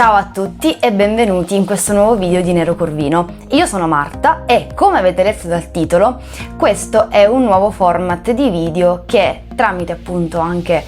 Ciao a tutti e benvenuti in questo nuovo video di Nero Corvino. Io sono Marta e, come avete letto dal titolo, questo è un nuovo format di video che, tramite appunto anche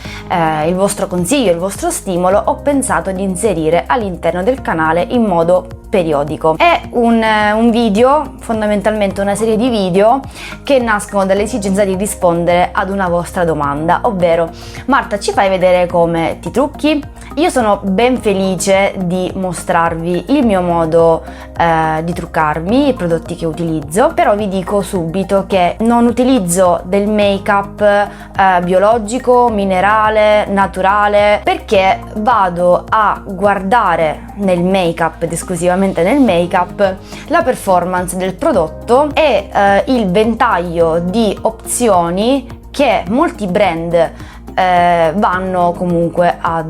il vostro consiglio, il vostro stimolo, ho pensato di inserire all'interno del canale in modo periodico. È un video, fondamentalmente una serie di video che nascono dall'esigenza di rispondere ad una vostra domanda, ovvero: Marta, ci fai vedere come ti trucchi? Io sono ben felice di mostrarvi il mio modo di truccarmi, i prodotti che utilizzo, però vi dico subito che non utilizzo del make-up biologico, minerale, naturale, perché vado a guardare nel make-up ed esclusivamente nel make-up la performance del prodotto e il ventaglio di opzioni che molti brand vanno comunque a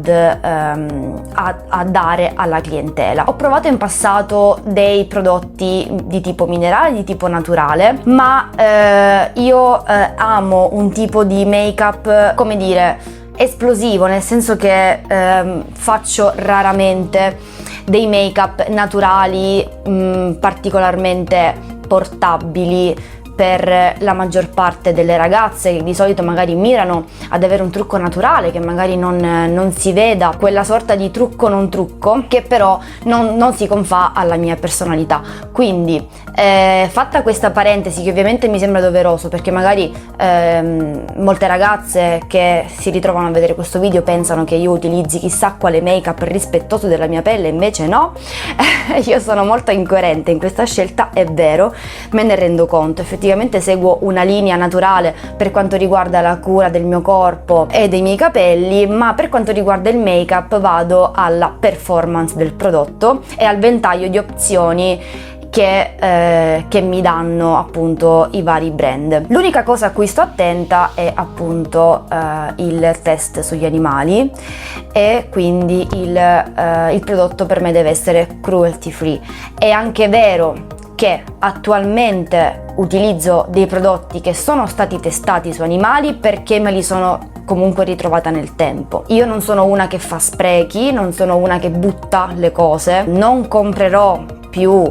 dare alla clientela. Ho provato in passato dei prodotti di tipo minerale, di tipo naturale, ma io amo un tipo di make-up, come dire, esplosivo, nel senso che faccio raramente dei make-up naturali particolarmente portabili per la maggior parte delle ragazze, che di solito magari mirano ad avere un trucco naturale, che magari non si veda quella sorta di trucco non trucco, che però non si confà alla mia personalità. Quindi fatta questa parentesi, che ovviamente mi sembra doveroso, perché magari molte ragazze che si ritrovano a vedere questo video pensano che io utilizzi chissà quale make-up rispettoso della mia pelle, invece no. Io sono molto incoerente in questa scelta, è vero, me ne rendo conto. Effettivamente seguo una linea naturale per quanto riguarda la cura del mio corpo e dei miei capelli, ma per quanto riguarda il make-up vado alla performance del prodotto e al ventaglio di opzioni che mi danno appunto i vari brand. L'unica cosa a cui sto attenta è appunto il test sugli animali, e quindi il prodotto per me deve essere cruelty free. È anche vero che attualmente utilizzo dei prodotti che sono stati testati su animali, perché me li sono comunque ritrovata nel tempo. Io non sono una che fa sprechi, non sono una che butta le cose, non comprerò più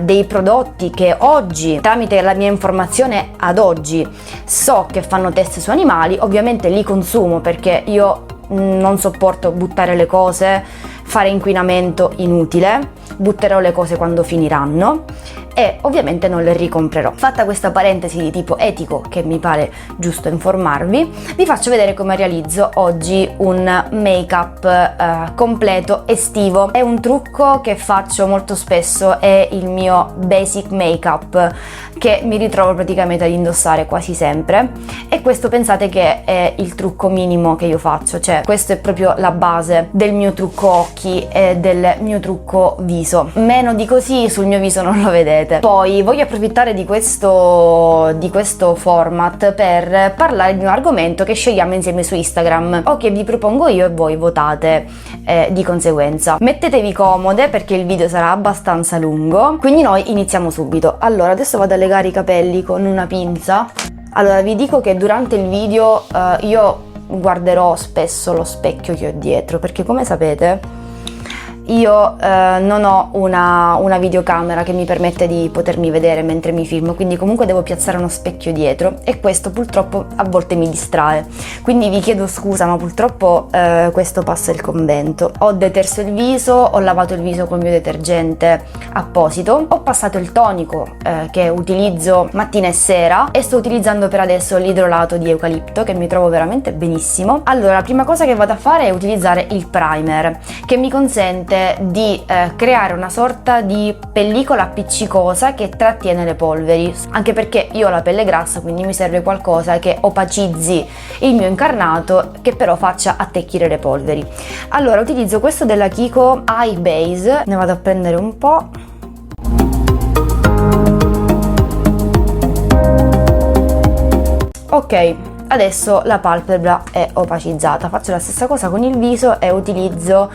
dei prodotti che oggi, tramite la mia informazione ad oggi, so che fanno test su animali. Ovviamente li consumo perché io non sopporto buttare le cose, fare inquinamento inutile, butterò le cose quando finiranno e ovviamente non le ricomprerò. Fatta questa parentesi di tipo etico, che mi pare giusto informarvi, vi faccio vedere come realizzo oggi un make-up completo estivo. È un trucco che faccio molto spesso, è il mio basic make-up che mi ritrovo praticamente ad indossare quasi sempre, e questo pensate che è il trucco minimo che io faccio, cioè questo è proprio la base del mio trucco occhi e del mio trucco viso. Meno di così sul mio viso non lo vedete. Poi voglio approfittare di questo format per parlare di un argomento che scegliamo insieme su Instagram, o che vi propongo io e voi votate di conseguenza. Mettetevi comode perché il video sarà abbastanza lungo, quindi noi iniziamo subito. Allora, adesso vado a legare i capelli con una pinza. Allora, vi dico che durante il video io guarderò spesso lo specchio che ho dietro, perché come sapete io non ho una videocamera che mi permette di potermi vedere mentre mi filmo, quindi comunque devo piazzare uno specchio dietro, e questo purtroppo a volte mi distrae, quindi vi chiedo scusa, ma purtroppo questo passa il convento. Ho deterso il viso, ho lavato il viso col mio detergente apposito, ho passato il tonico che utilizzo mattina e sera, e sto utilizzando per adesso l'idrolato di eucalipto, che mi trovo veramente benissimo. Allora, la prima cosa che vado a fare è utilizzare il primer, che mi consente di creare una sorta di pellicola appiccicosa che trattiene le polveri, anche perché io ho la pelle grassa, quindi mi serve qualcosa che opacizzi il mio incarnato, che però faccia attecchire le polveri. Allora, utilizzo questo della Kiko Eye Base, ne vado a prendere un po'. Ok, adesso la palpebra è opacizzata. Faccio la stessa cosa con il viso e utilizzo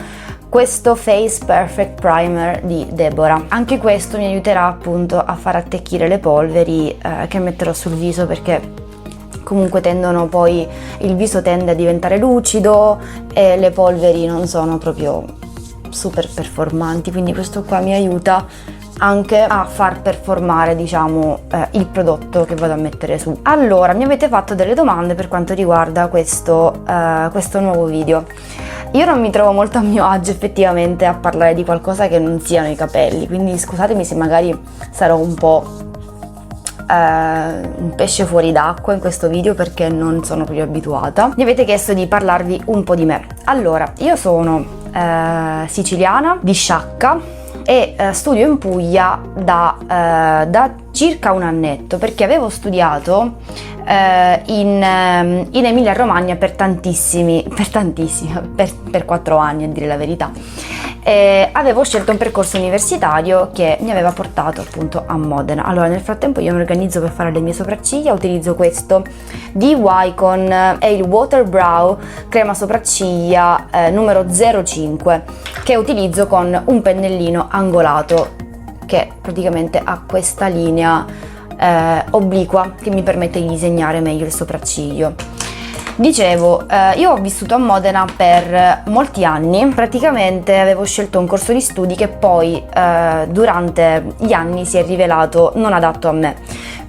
questo Face Perfect Primer di Deborah. Anche questo mi aiuterà appunto a far attecchire le polveri che metterò sul viso, perché comunque tendono poi, il viso tende a diventare lucido e le polveri non sono proprio super performanti, quindi questo qua mi aiuta anche a far performare, diciamo, il prodotto che vado a mettere su. Allora, mi avete fatto delle domande per quanto riguarda questo nuovo video. Io non mi trovo molto a mio agio effettivamente a parlare di qualcosa che non siano i capelli, quindi scusatemi se magari sarò un po' un pesce fuori d'acqua in questo video, perché non sono proprio abituata. Mi avete chiesto di parlarvi un po' di me. Allora, io sono siciliana, di Sciacca, e studio in Puglia da circa un annetto, perché avevo studiato in Emilia Romagna per 4 anni, a dire la verità. Avevo scelto un percorso universitario che mi aveva portato appunto a Modena. Allora, nel frattempo io mi organizzo per fare le mie sopracciglia, utilizzo questo di Wycon, è il Water Brow crema sopracciglia numero 05, che utilizzo con un pennellino angolato che praticamente ha questa linea obliqua che mi permette di disegnare meglio il sopracciglio. Dicevo, io ho vissuto a Modena per molti anni, praticamente avevo scelto un corso di studi che poi durante gli anni si è rivelato non adatto a me.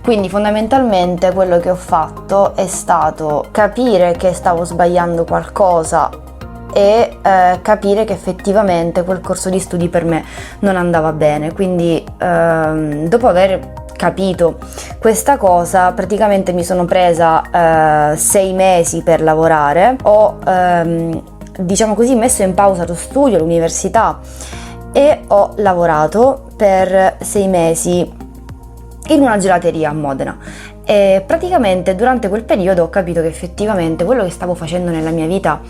Quindi fondamentalmente quello che ho fatto è stato capire che stavo sbagliando qualcosa e capire che effettivamente quel corso di studi per me non andava bene. Quindi dopo aver capito questa cosa, praticamente mi sono presa 6 mesi per lavorare. Ho diciamo così messo in pausa lo studio, l'università, e ho lavorato per 6 mesi in una gelateria a Modena. E praticamente durante quel periodo ho capito che effettivamente quello che stavo facendo nella mia vita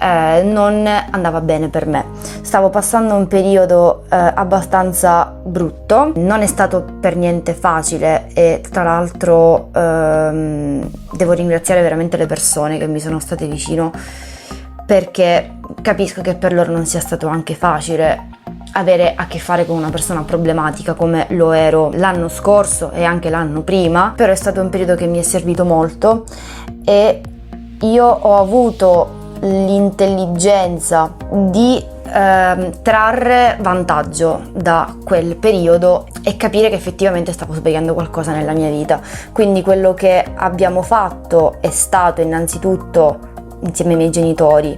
non andava bene per me. Stavo passando un periodo abbastanza brutto, non è stato per niente facile, e tra l'altro devo ringraziare veramente le persone che mi sono state vicino, perché capisco che per loro non sia stato anche facile avere a che fare con una persona problematica come lo ero l'anno scorso e anche l'anno prima. Però è stato un periodo che mi è servito molto e io ho avuto l'intelligenza di trarre vantaggio da quel periodo e capire che effettivamente stavo sbagliando qualcosa nella mia vita. Quindi quello che abbiamo fatto è stato innanzitutto, insieme ai miei genitori,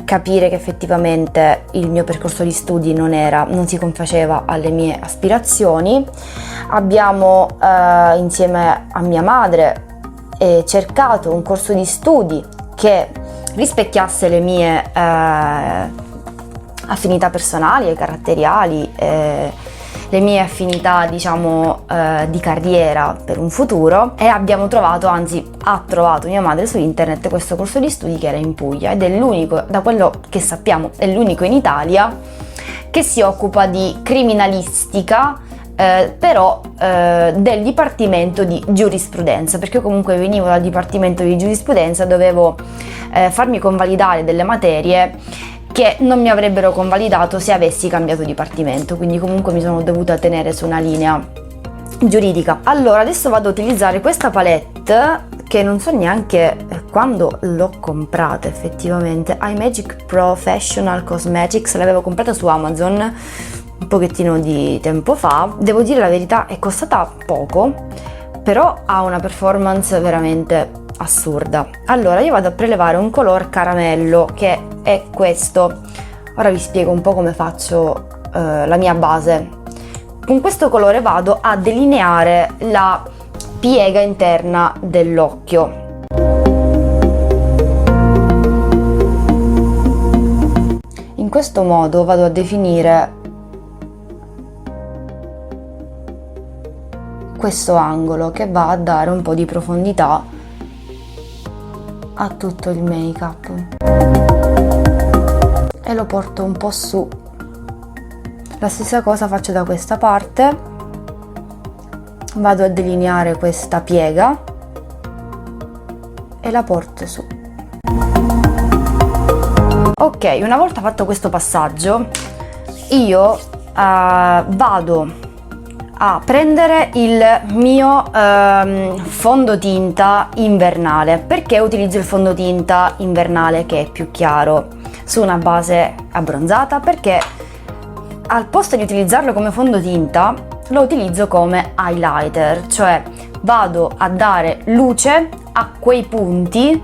capire che effettivamente il mio percorso di studi non si confaceva alle mie aspirazioni. Abbiamo insieme a mia madre cercato un corso di studi che rispecchiasse le mie affinità personali e caratteriali, le mie affinità, diciamo, di carriera per un futuro, e abbiamo trovato, anzi ha trovato mia madre su internet questo corso di studi che era in Puglia, ed è l'unico, da quello che sappiamo, è l'unico in Italia che si occupa di criminalistica, però del dipartimento di giurisprudenza, perché io comunque venivo dal dipartimento di giurisprudenza, dovevo farmi convalidare delle materie che non mi avrebbero convalidato se avessi cambiato dipartimento, quindi comunque mi sono dovuta tenere su una linea giuridica. Allora adesso vado a utilizzare questa palette che non so neanche quando l'ho comprata effettivamente, iMagic Professional Cosmetics, l'avevo comprata su Amazon un pochettino di tempo fa. Devo dire la verità, è costata poco, però ha una performance veramente assurda. Allora io vado a prelevare un color caramello che è questo. Ora vi spiego un po' come faccio la mia base. Con questo colore vado a delineare la piega interna dell'occhio. In questo modo vado a definire questo angolo che va a dare un po' di profondità a tutto il make-up, e lo porto un po' su. La stessa cosa faccio da questa parte, vado a delineare questa piega e la porto su. Ok, una volta fatto questo passaggio io vado a prendere il mio fondotinta invernale. Perché utilizzo il fondotinta invernale che è più chiaro su una base abbronzata? Perché al posto di utilizzarlo come fondotinta lo utilizzo come highlighter, cioè vado a dare luce a quei punti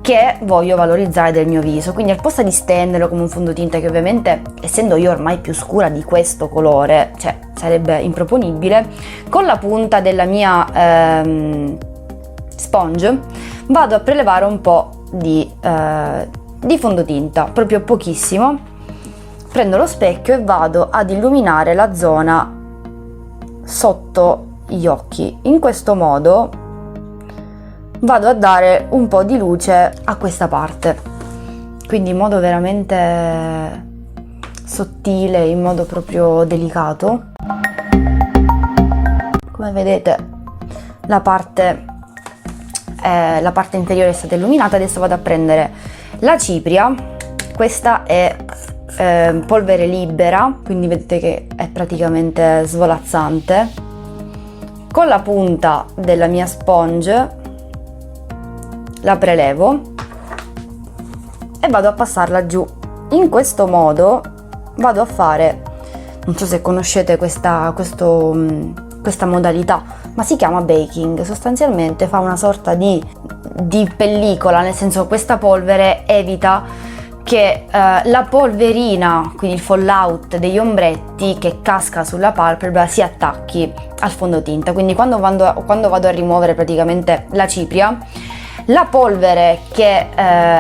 che voglio valorizzare del mio viso. Quindi al posto di stenderlo come un fondotinta, che ovviamente, essendo io ormai più scura di questo colore, cioè sarebbe improponibile, con la punta della mia sponge vado a prelevare un po' di fondotinta, proprio pochissimo. Prendo lo specchio e vado ad illuminare la zona sotto gli occhi. In questo modo vado a dare un po' di luce a questa parte, quindi in modo veramente sottile, in modo proprio delicato. Come vedete la parte inferiore è stata illuminata. Adesso vado a prendere la cipria. Questa è polvere libera, quindi vedete che è praticamente svolazzante. Con la punta della mia sponge la prelevo e vado a passarla giù. In questo modo vado a fare, non so se conoscete questa modalità, ma si chiama baking. Sostanzialmente fa una sorta di pellicola, nel senso questa polvere evita che la polverina, quindi il fallout degli ombretti che casca sulla palpebra, si attacchi al fondotinta. Quindi quando vado a rimuovere praticamente la cipria, la polvere che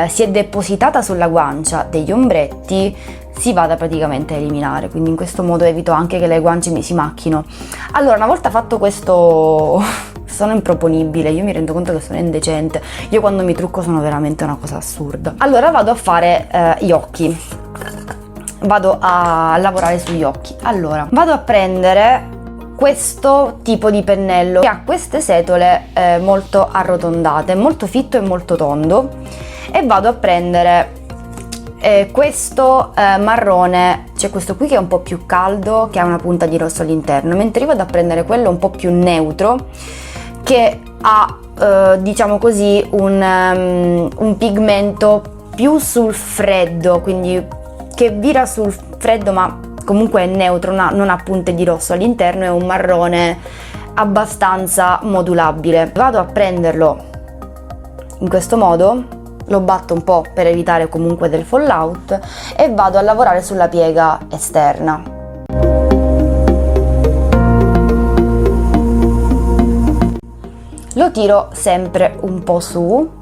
si è depositata sulla guancia degli ombretti si vada praticamente a eliminare, quindi in questo modo evito anche che le guance mi si macchino. Allora, una volta fatto questo, sono improponibile, io mi rendo conto che sono indecente, io quando mi trucco sono veramente una cosa assurda. Allora vado a fare gli occhi, vado a lavorare sugli occhi. Allora vado a prendere questo tipo di pennello che ha queste setole molto arrotondate, molto fitto e molto tondo, e vado a prendere questo marrone, c'è questo qui che è un po' più caldo, che ha una punta di rosso all'interno, mentre io vado a prendere quello un po' più neutro che ha diciamo così un pigmento più sul freddo, quindi che vira sul freddo ma comunque è neutro, non ha punte di rosso all'interno, è un marrone abbastanza modulabile. Vado a prenderlo in questo modo, lo batto un po' per evitare comunque del fallout e vado a lavorare sulla piega esterna. Lo tiro sempre un po' su.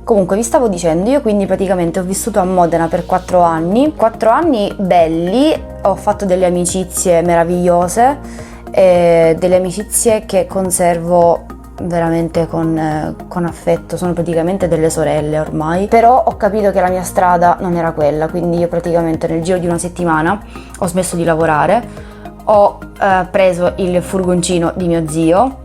Comunque vi stavo dicendo, io quindi praticamente ho vissuto a Modena per 4 anni belli, ho fatto delle amicizie meravigliose, delle amicizie che conservo veramente con affetto, sono praticamente delle sorelle ormai, però ho capito che la mia strada non era quella, quindi io praticamente nel giro di una settimana ho smesso di lavorare, ho preso il furgoncino di mio zio.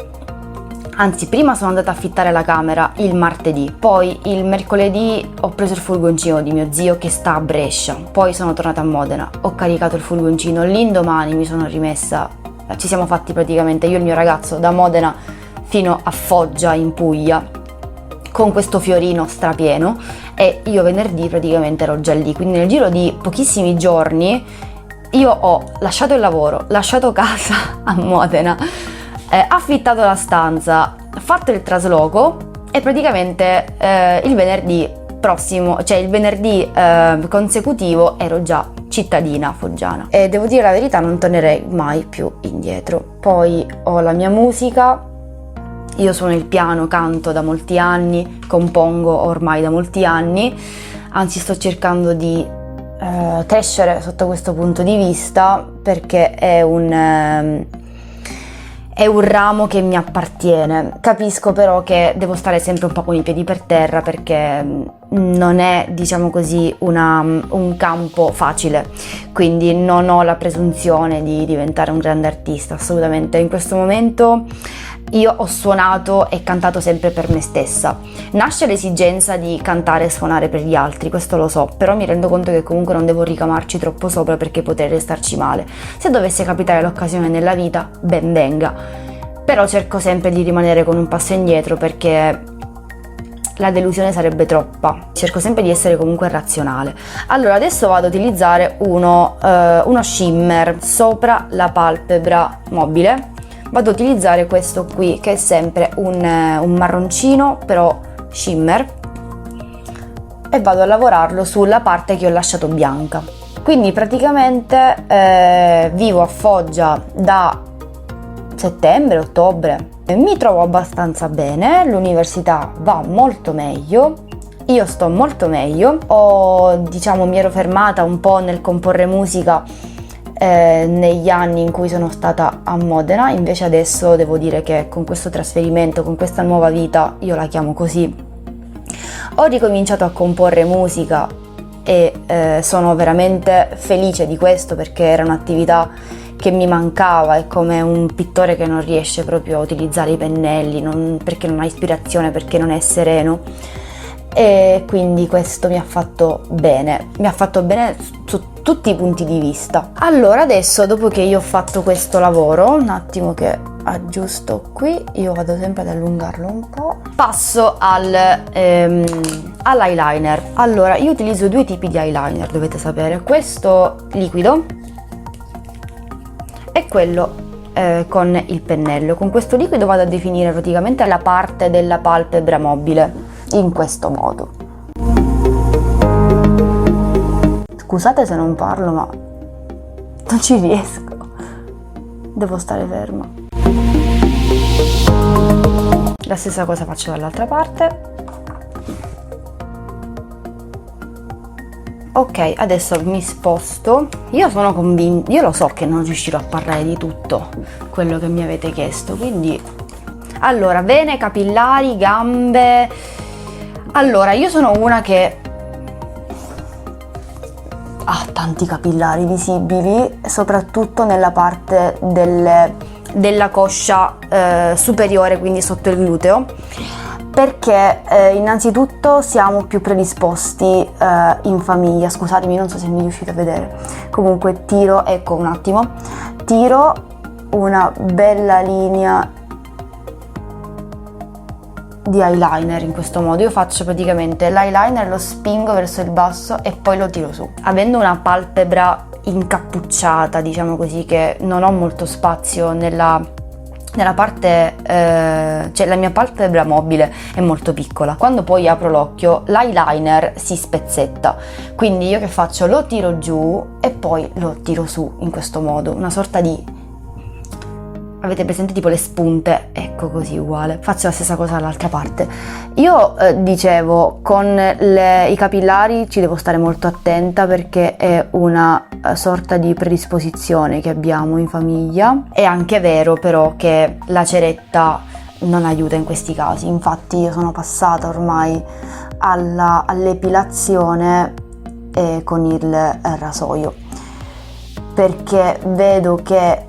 Anzi, prima sono andata a affittare la camera il martedì, poi il mercoledì ho preso il furgoncino di mio zio che sta a Brescia, poi sono tornata a Modena, ho caricato il furgoncino, l'indomani mi sono rimessa, ci siamo fatti praticamente io e il mio ragazzo da Modena fino a Foggia in Puglia con questo fiorino strapieno, e io venerdì praticamente ero già lì, quindi nel giro di pochissimi giorni io ho lasciato il lavoro, lasciato casa a Modena, affittato la stanza, fatto il trasloco e praticamente il venerdì prossimo, cioè il venerdì consecutivo, ero già cittadina foggiana, e devo dire la verità, non tornerei mai più indietro. Poi ho la mia musica, io suono il piano, canto da molti anni, compongo ormai da molti anni, anzi sto cercando di crescere sotto questo punto di vista, perché è un ramo che mi appartiene. Capisco però che devo stare sempre un po' con i piedi per terra, perché non è, diciamo così, un campo facile, quindi non ho la presunzione di diventare un grande artista, assolutamente. In questo momento io ho suonato e cantato sempre per me stessa. Nasce l'esigenza di cantare e suonare per gli altri, questo lo so, però mi rendo conto che comunque non devo ricamarci troppo sopra, perché potrei restarci male. Se dovesse capitare l'occasione nella vita, ben venga, però cerco sempre di rimanere con un passo indietro, perché la delusione sarebbe troppa. Cerco sempre di essere comunque razionale. Allora adesso vado ad utilizzare uno shimmer sopra la palpebra mobile. Vado ad utilizzare questo qui, che è sempre un marroncino però shimmer, e vado a lavorarlo sulla parte che ho lasciato bianca. Quindi praticamente vivo a Foggia da settembre-ottobre, mi trovo abbastanza bene, l'università va molto meglio, io sto molto meglio, mi ero fermata un po' nel comporre musica negli anni in cui sono stata a Modena, invece adesso devo dire che con questo trasferimento, con questa nuova vita, io la chiamo così, ho ricominciato a comporre musica e sono veramente felice di questo, perché era un'attività che mi mancava. È come un pittore che non riesce proprio a utilizzare i pennelli, perché non ha ispirazione, perché non è sereno, e quindi questo mi ha fatto bene su tutti i punti di vista. Allora adesso, dopo che io ho fatto questo lavoro, un attimo che aggiusto qui, io vado sempre ad allungarlo un po', passo all'eyeliner. Allora io utilizzo due tipi di eyeliner, dovete sapere, questo liquido e quello con il pennello. Con questo liquido vado a definire praticamente la parte della palpebra mobile in questo modo. Scusate se non parlo, ma non ci riesco, devo stare ferma. La stessa cosa faccio dall'altra parte. Ok, adesso mi sposto. Io sono convinta, io lo so che non riuscirò a parlare di tutto quello che mi avete chiesto, quindi allora, vene, capillari, gambe. Allora, io sono una che ha tanti capillari visibili, soprattutto nella parte della coscia superiore, quindi sotto il gluteo, perché innanzitutto siamo più predisposti in famiglia. Scusatemi, non so se mi riuscite a vedere, comunque tiro, ecco un attimo, tiro una bella linea di eyeliner in questo modo. Io faccio praticamente l'eyeliner, lo spingo verso il basso e poi lo tiro su. Avendo una palpebra incappucciata, diciamo così, che non ho molto spazio nella parte, cioè la mia palpebra mobile è molto piccola, quando poi apro l'occhio l'eyeliner si spezzetta, quindi io che faccio? Lo tiro giù e poi lo tiro su in questo modo, una sorta di, avete presente tipo le spunte? Ecco, così uguale. Faccio la stessa cosa dall'altra parte. Io dicevo, con i capillari ci devo stare molto attenta, perché è una sorta di predisposizione che abbiamo in famiglia. È anche vero però che la ceretta non aiuta in questi casi, infatti io sono passata ormai all'epilazione con il rasoio, perché vedo che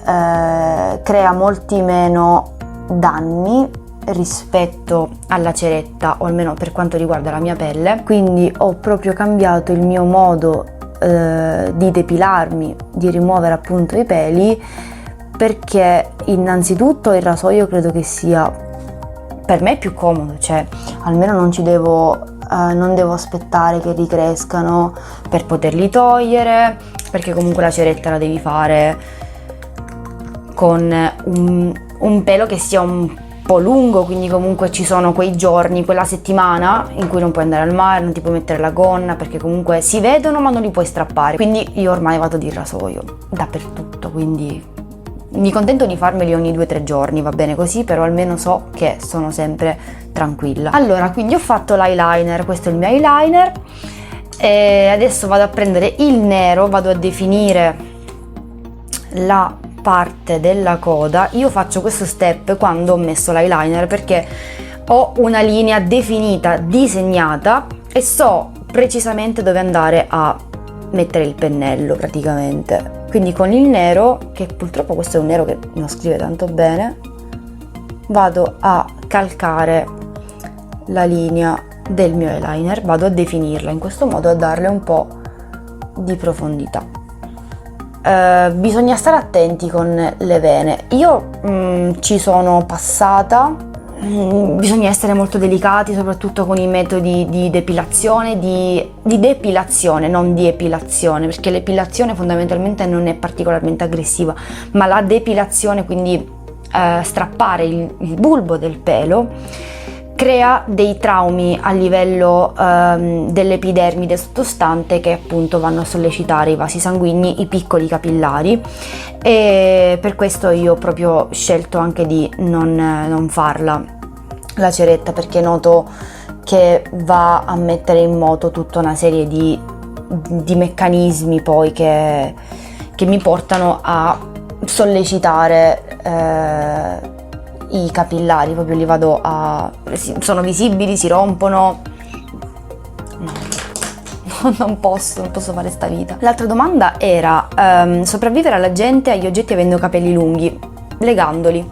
crea molti meno danni rispetto alla ceretta, o almeno per quanto riguarda la mia pelle. Quindi ho proprio cambiato il mio modo di depilarmi, di rimuovere appunto i peli, perché innanzitutto il rasoio credo che sia per me più comodo, cioè almeno non devo aspettare che ricrescano per poterli togliere, perché comunque la ceretta la devi fare con un pelo che sia un po' lungo, quindi comunque ci sono quei giorni, quella settimana in cui non puoi andare al mare, non ti puoi mettere la gonna, perché comunque si vedono ma non li puoi strappare. Quindi io ormai vado di rasoio dappertutto, quindi mi contento di farmeli ogni 2-3 giorni, va bene così, però almeno so che sono sempre tranquilla. Allora, quindi ho fatto l'eyeliner, questo è il mio eyeliner, e adesso vado a prendere il nero, vado a definire la parte della coda. Io faccio questo step quando ho messo l'eyeliner perché ho una linea definita, disegnata, e so precisamente dove andare a mettere il pennello praticamente. Quindi con il nero, che purtroppo questo è un nero che non scrive tanto bene, vado a calcare la linea del mio eyeliner, vado a definirla in questo modo, a darle un po' di profondità. Bisogna stare attenti con le vene. Io ci sono passata bisogna essere molto delicati, soprattutto con i metodi di depilazione, di depilazione, non di epilazione, perché l'epilazione fondamentalmente non è particolarmente aggressiva, ma la depilazione, quindi strappare il bulbo del pelo, crea dei traumi a livello dell'epidermide sottostante, che appunto vanno a sollecitare i vasi sanguigni, i piccoli capillari, e per questo io ho proprio scelto anche di non farla la ceretta, perché noto che va a mettere in moto tutta una serie di meccanismi poi che mi portano a sollecitare i capillari, proprio li vado sono visibili, si rompono. No, non posso fare sta vita. L'altra domanda era sopravvivere alla gente agli oggetti avendo capelli lunghi, legandoli.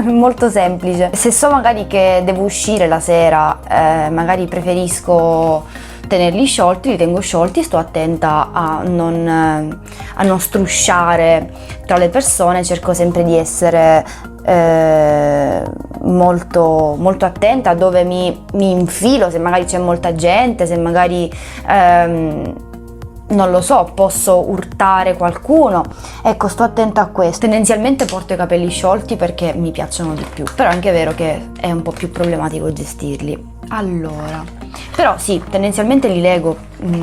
Molto semplice. Se so magari che devo uscire la sera, magari preferisco tenerli sciolti, li tengo sciolti, sto attenta a non strusciare tra le persone, cerco sempre di essere molto, molto attenta a dove mi infilo, se magari c'è molta gente, se magari non lo so, posso urtare qualcuno, ecco, sto attenta a questo. Tendenzialmente porto i capelli sciolti perché mi piacciono di più, però è anche vero che è un po' più problematico gestirli. Allora, però sì, tendenzialmente li lego,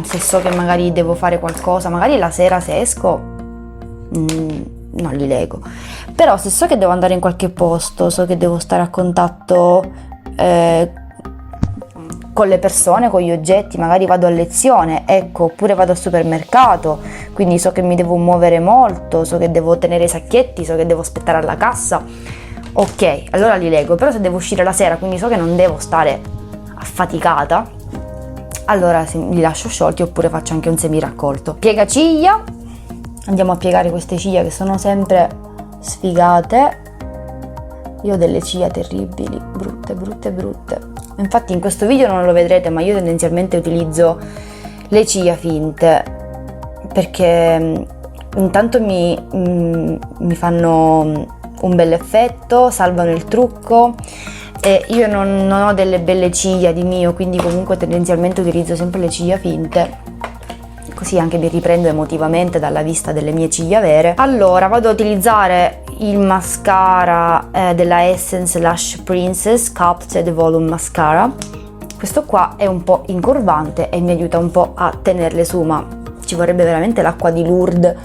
se so che magari devo fare qualcosa, magari la sera se esco non li lego, però se so che devo andare in qualche posto, so che devo stare a contatto con le persone, con gli oggetti, magari vado a lezione, ecco, oppure vado al supermercato, quindi so che mi devo muovere molto, so che devo tenere i sacchetti, so che devo aspettare alla cassa, ok, allora li lego. Però se devo uscire la sera, quindi so che non devo stare affaticata, allora li lascio sciolti, oppure faccio anche un semiraccolto. Piegaciglia, andiamo a piegare queste ciglia che sono sempre sfigate. Io ho delle ciglia terribili, brutte. Infatti in questo video non lo vedrete, ma io tendenzialmente utilizzo le ciglia finte perché intanto mi fanno un bel effetto, salvano il trucco, e io non ho delle belle ciglia di mio, quindi comunque tendenzialmente utilizzo sempre le ciglia finte, così anche mi riprendo emotivamente dalla vista delle mie ciglia vere. Allora vado a utilizzare il mascara della Essence Lash Princess Sculpted Volume Mascara. Questo qua è un po' incurvante e mi aiuta un po' a tenerle su, ma ci vorrebbe veramente l'acqua di Lourdes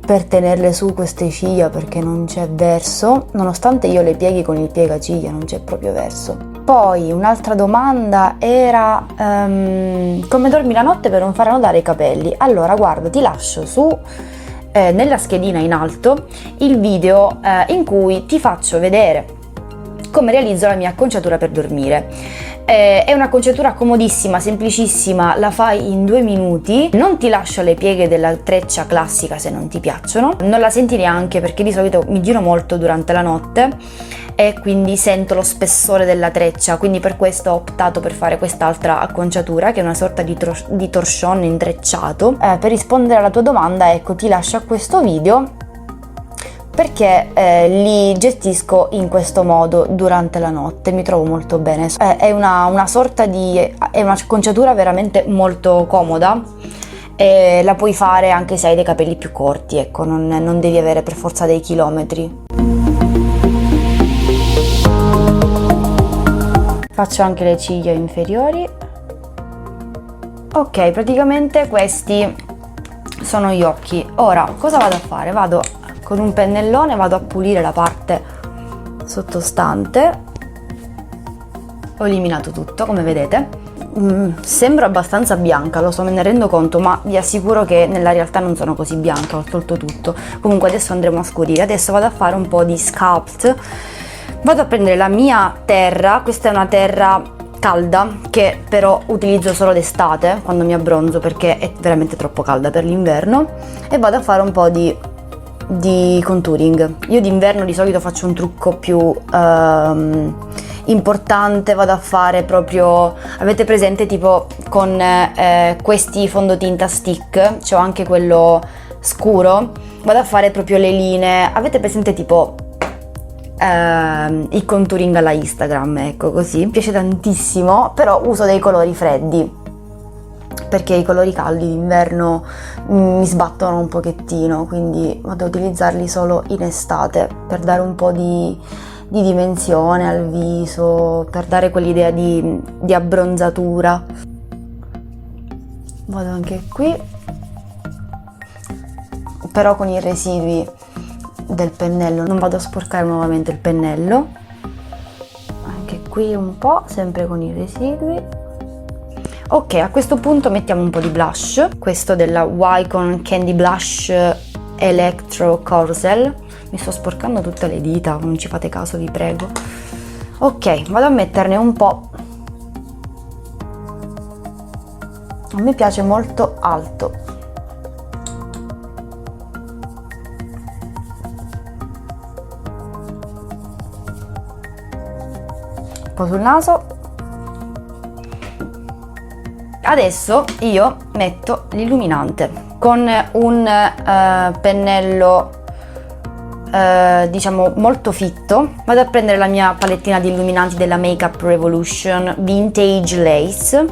per tenerle su queste ciglia, perché non c'è verso, nonostante io le pieghi con il piegaciglia, non c'è proprio verso. Poi un'altra domanda era come dormi la notte per non far annodare i capelli. Allora guarda, ti lascio su nella schedina in alto il video in cui ti faccio vedere come realizzo la mia acconciatura per dormire. È un'acconciatura comodissima, semplicissima, la fai in 2 minuti, non ti lascio le pieghe della treccia classica se non ti piacciono, non la senti neanche perché di solito mi giro molto durante la notte e quindi sento lo spessore della treccia, quindi per questo ho optato per fare quest'altra acconciatura che è una sorta di torchon intrecciato. Per rispondere alla tua domanda, ecco, ti lascio a questo video perché li gestisco in questo modo durante la notte, mi trovo molto bene. È una sorta è un'acconciatura veramente molto comoda e la puoi fare anche se hai dei capelli più corti, ecco, non devi avere per forza dei chilometri. Faccio anche le ciglia inferiori. Ok, praticamente questi sono gli occhi. Ora cosa vado a fare? Vado con un pennellone, vado a pulire la parte sottostante. Ho eliminato tutto, come vedete. Sembro abbastanza bianca, lo so, me ne rendo conto, ma vi assicuro che nella realtà non sono così bianca, ho tolto tutto. Comunque adesso andremo a scurire. Adesso vado a fare un po' di sculpt. Vado a prendere la mia terra, questa è una terra calda che però utilizzo solo d'estate quando mi abbronzo perché è veramente troppo calda per l'inverno, e vado a fare un po' di contouring. Io d'inverno di solito faccio un trucco più importante, vado a fare proprio, avete presente tipo con questi fondotinta stick, c'ho anche quello scuro, vado a fare proprio le linee, avete presente tipo il contouring alla Instagram, ecco così. Mi piace tantissimo, però uso dei colori freddi perché i colori caldi d'inverno mi sbattono un pochettino, quindi vado a utilizzarli solo in estate per dare un po' di dimensione al viso, per dare quell'idea di abbronzatura. Vado anche qui, però con i residui del pennello, non vado a sporcare nuovamente il pennello. Anche qui un po', sempre con i residui. Ok, a questo punto mettiamo un po' di blush, questo della Wycon Candy Blush Electro Corzel. Mi sto sporcando tutte le dita, non ci fate caso, vi prego. Ok, vado a metterne un po'. A me piace molto alto. Un po' sul naso. Adesso io metto l'illuminante con un pennello diciamo molto fitto. Vado a prendere la mia palettina di illuminanti della Makeup Revolution Vintage Lace.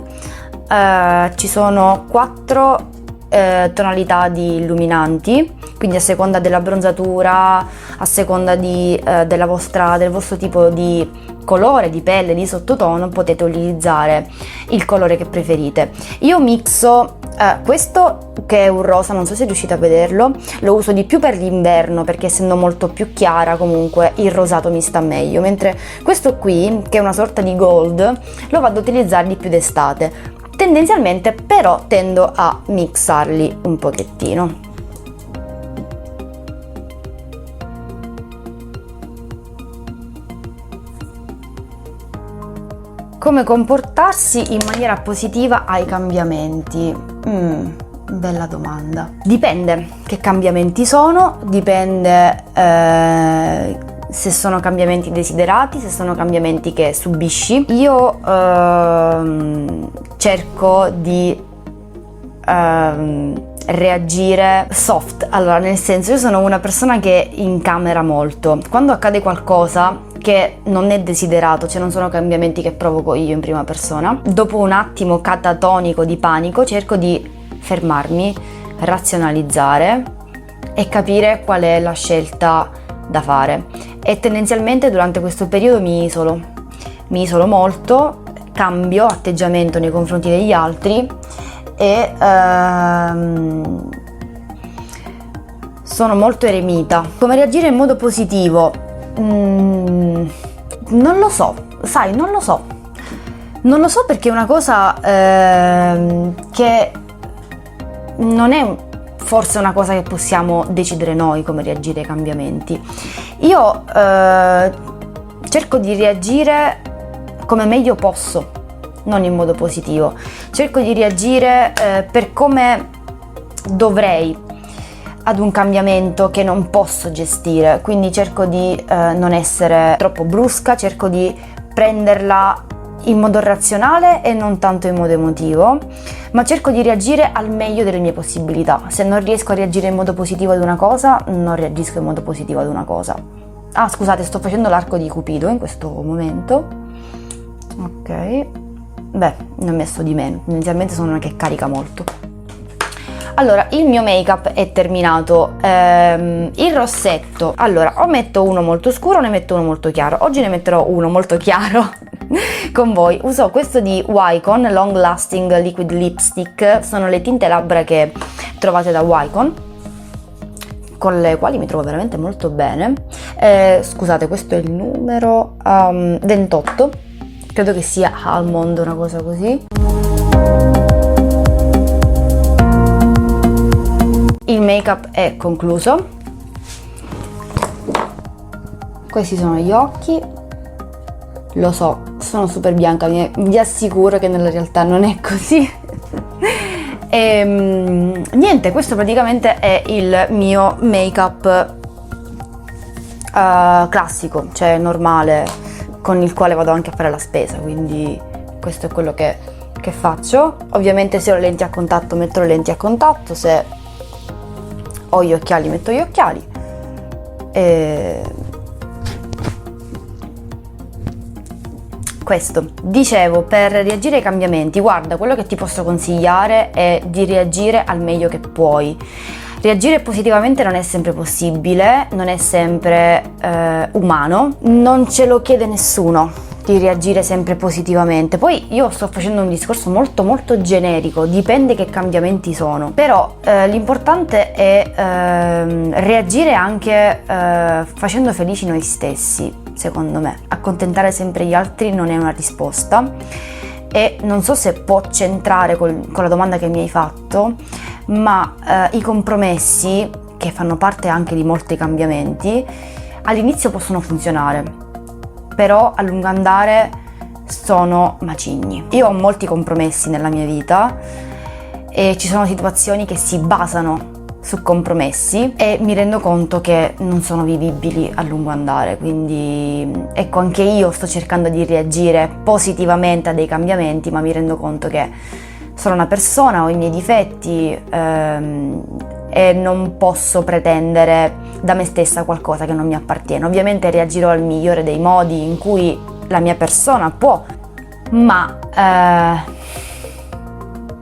Ci sono 4 tonalità di illuminanti, quindi a seconda della bronzatura, a seconda del vostro tipo di colore, di pelle, di sottotono, potete utilizzare il colore che preferite. Io mixo questo che è un rosa, non so se riuscite a vederlo, lo uso di più per l'inverno perché essendo molto più chiara comunque il rosato mi sta meglio, mentre questo qui che è una sorta di gold lo vado ad utilizzare di più d'estate. Tendenzialmente però tendo a mixarli un pochettino. Come comportarsi in maniera positiva ai cambiamenti? Bella domanda. Dipende che cambiamenti sono, dipende se sono cambiamenti desiderati, se sono cambiamenti che subisci. Io cerco di reagire soft, allora nel senso io sono una persona che incamera molto. Quando accade qualcosa che non è desiderato, cioè non sono cambiamenti che provoco io in prima persona, dopo un attimo catatonico di panico cerco di fermarmi, razionalizzare e capire qual è la scelta da fare, e tendenzialmente durante questo periodo mi isolo molto, cambio atteggiamento nei confronti degli altri e sono molto eremita. Come reagire in modo positivo? Non lo so, sai, non lo so perché è una cosa che non è forse una cosa che possiamo decidere noi come reagire ai cambiamenti. Io cerco di reagire come meglio posso, non in modo positivo, cerco di reagire per come dovrei ad un cambiamento che non posso gestire, quindi cerco di non essere troppo brusca, cerco di prenderla in modo razionale e non tanto in modo emotivo, ma cerco di reagire al meglio delle mie possibilità. Se non riesco a reagire in modo positivo ad una cosa, non reagisco in modo positivo ad una cosa. Ah, scusate, sto facendo l'arco di Cupido in questo momento. Ok, beh, ne ho messo di meno, inizialmente sono una che carica molto. Allora, il mio make-up è terminato. Il rossetto, allora, o metto uno molto scuro o ne metto uno molto chiaro. Oggi ne metterò uno molto chiaro con voi. Uso questo di Wycon Long Lasting Liquid Lipstick, sono le tinte labbra che trovate da Wycon, con le quali mi trovo veramente molto bene. Scusate, questo è il numero 28, credo che sia Almond, una cosa così. Il make-up è concluso, questi sono gli occhi, lo so, sono super bianca, vi assicuro che nella realtà non è così. E niente, questo praticamente è il mio make-up classico, cioè normale, con il quale vado anche a fare la spesa, quindi questo è quello che faccio. Ovviamente se ho le lenti a contatto metto le lenti a contatto, se ho gli occhiali metto gli occhiali e questo. Dicevo, per reagire ai cambiamenti, guarda, quello che ti posso consigliare è di reagire al meglio che puoi. Reagire positivamente non è sempre possibile, non è sempre umano, non ce lo chiede nessuno di reagire sempre positivamente. Poi io sto facendo un discorso molto molto generico, dipende che cambiamenti sono, però l'importante è reagire anche facendo felici noi stessi, secondo me. Accontentare sempre gli altri non è una risposta, e non so se può centrare con la domanda che mi hai fatto, ma i compromessi, che fanno parte anche di molti cambiamenti, all'inizio possono funzionare, però a lungo andare sono macigni. Io ho molti compromessi nella mia vita e ci sono situazioni che si basano su compromessi e mi rendo conto che non sono vivibili a lungo andare, quindi ecco, anche io sto cercando di reagire positivamente a dei cambiamenti, ma mi rendo conto che sono una persona, ho i miei difetti e non posso pretendere da me stessa qualcosa che non mi appartiene. Ovviamente reagirò al migliore dei modi in cui la mia persona può, ma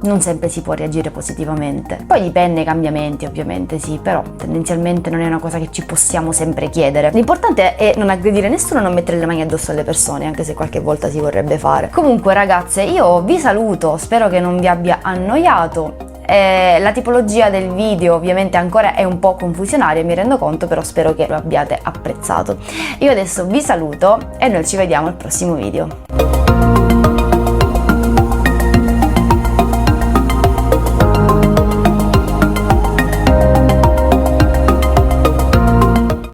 non sempre si può reagire positivamente. Poi dipende dai cambiamenti, ovviamente sì, però tendenzialmente non è una cosa che ci possiamo sempre chiedere. L'importante è non aggredire nessuno, non mettere le mani addosso alle persone, anche se qualche volta si vorrebbe fare. Comunque ragazze, io vi saluto, spero che non vi abbia annoiato. La tipologia del video ovviamente ancora è un po' confusionaria, mi rendo conto, però spero che lo abbiate apprezzato. Io adesso vi saluto e noi ci vediamo al prossimo video.